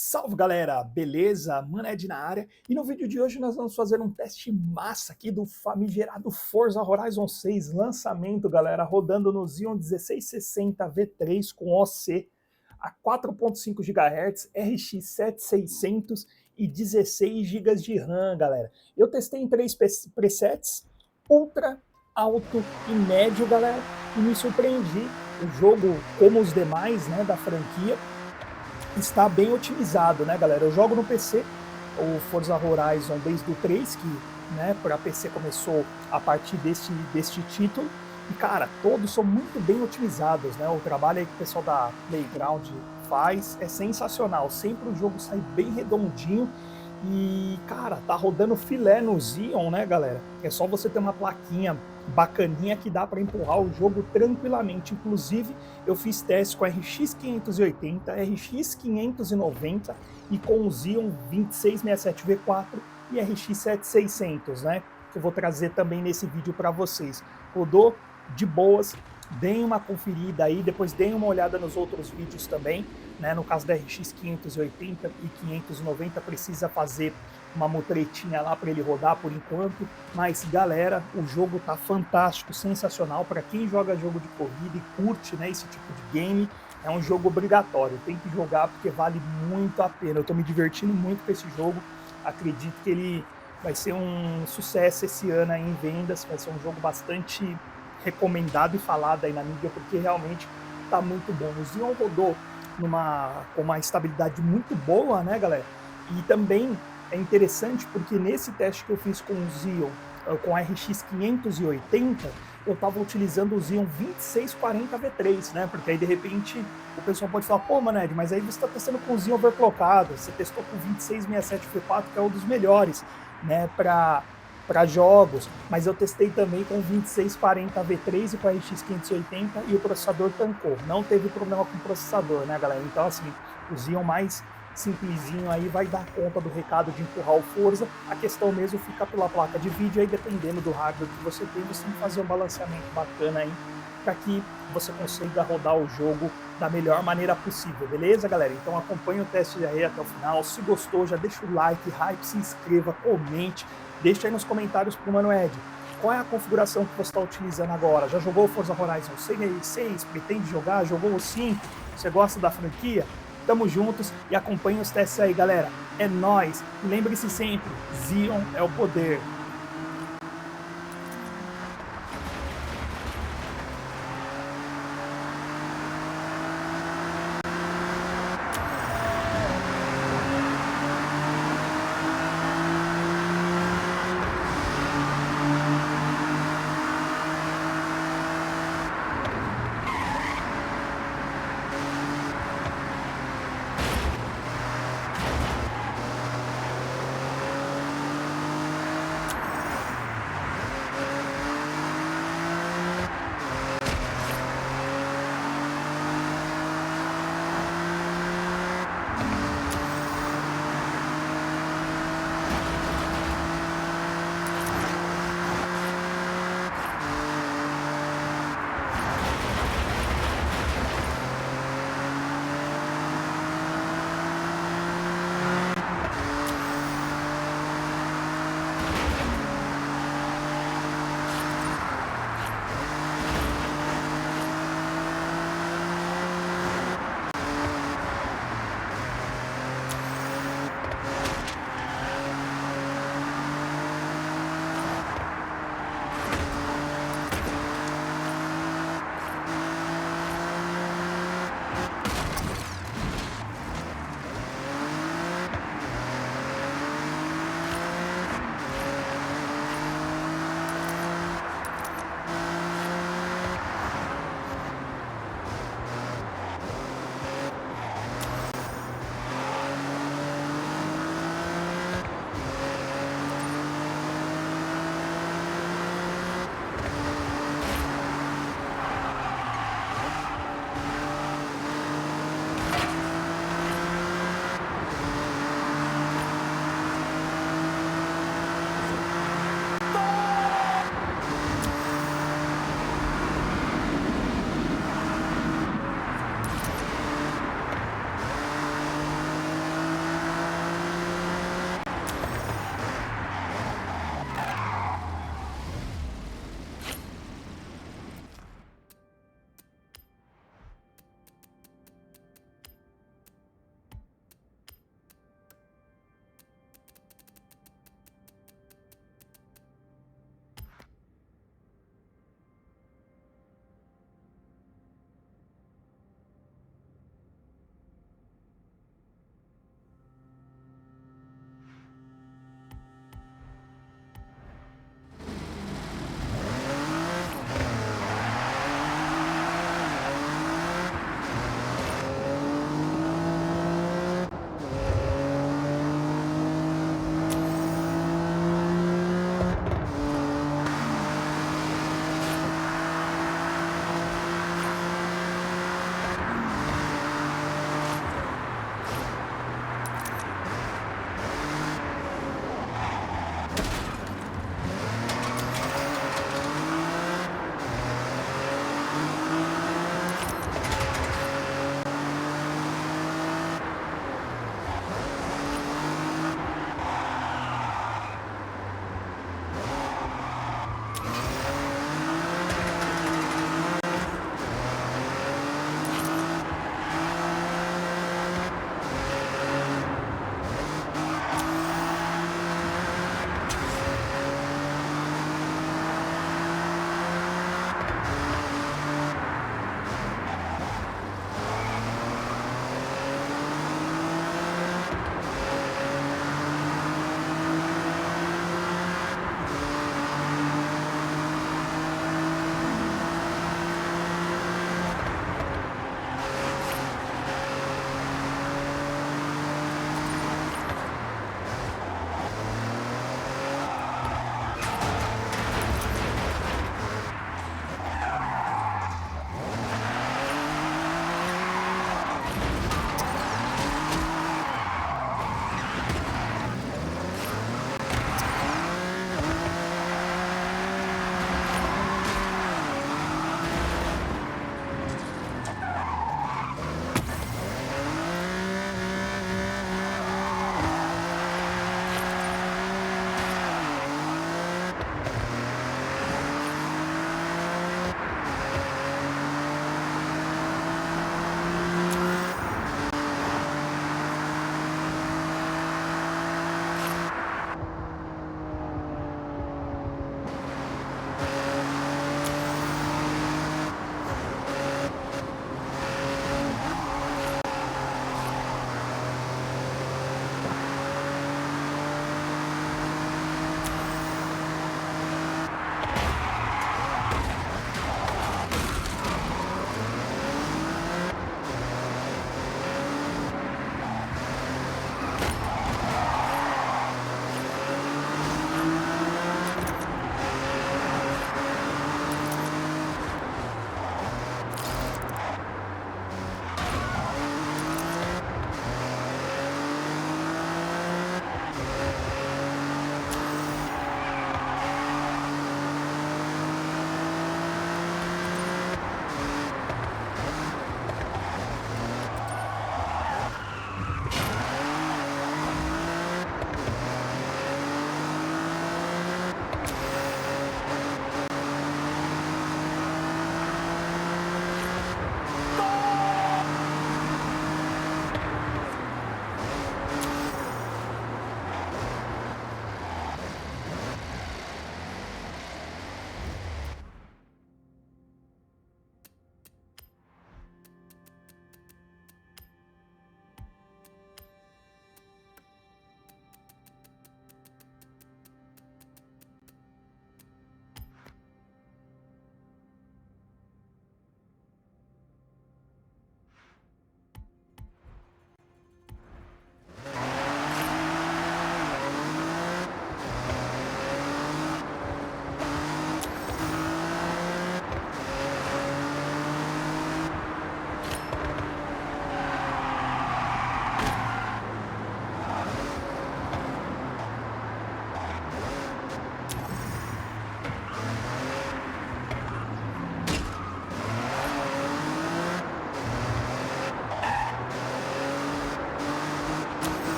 Salve galera, beleza? Maned na área, e no vídeo de hoje nós vamos fazer um teste massa aqui do famigerado Forza Horizon 6, lançamento galera, rodando no Xeon 1660 V3 com OC a 4.5 GHz, RX 7600 e 16 GB de RAM galera. Eu testei em três presets, Ultra, Alto e Médio galera, e me surpreendi. O jogo, como os demais né, da franquia, está bem otimizado, né, galera? Eu jogo no PC o Forza Horizon desde o 3, que né, para PC começou a partir deste título, e cara, todos são muito bem otimizados, né? O trabalho aí que o pessoal da Playground faz é sensacional, sempre o jogo sai bem redondinho. E, cara, tá rodando filé no Xeon, né, galera? É só você ter uma plaquinha bacaninha que dá para empurrar o jogo tranquilamente. Inclusive, eu fiz teste com a RX 580, RX 590 e com o Xeon 2667 V4 e RX 7600, né? Que eu vou trazer também nesse vídeo para vocês. Rodou de boas, deem uma conferida aí, depois deem uma olhada nos outros vídeos também, né? No caso da RX 580 e 590 precisa fazer uma mutretinha lá para ele rodar por enquanto, mas galera, o jogo tá fantástico, sensacional. Para quem joga jogo de corrida e curte né, esse tipo de game, é um jogo obrigatório, tem que jogar porque vale muito a pena. Eu tô me divertindo muito com esse jogo, acredito que ele vai ser um sucesso esse ano aí em vendas, vai ser um jogo bastante recomendado e falado aí na mídia, porque realmente tá muito bom. O Xeon rodou com uma estabilidade muito boa, né, galera? E também é interessante porque nesse teste que eu fiz com o Xeon, com a RX 580, eu estava utilizando o Xeon 2640 V3, né? Porque aí de repente o pessoal pode falar, pô, Maned, mas aí você está testando com o Xeon overclockado, você testou com o 2667 V4, que é um dos melhores, né, para jogos, mas eu testei também com 2640 V3 e com a RX 580 e o processador tancou. Não teve problema com o processador, né, galera? Então, assim, o Xeon mais simplesinho aí vai dar conta do recado de empurrar o Forza. A questão mesmo fica pela placa de vídeo aí, dependendo do hardware que você tem que fazer um balanceamento bacana aí para que você consiga rodar o jogo da melhor maneira possível, beleza, galera? Então acompanhe o teste aí até o final. Se gostou, já deixa o like, hype, se inscreva, comente, deixa aí nos comentários pro Mano Ed qual é a configuração que você está utilizando agora. Já jogou o Forza Horizon 6? Pretende jogar? Jogou o 5? Você gosta da franquia? Tamo juntos e acompanhe os testes aí, galera. É nóis. E lembre-se sempre, Xeon é o poder.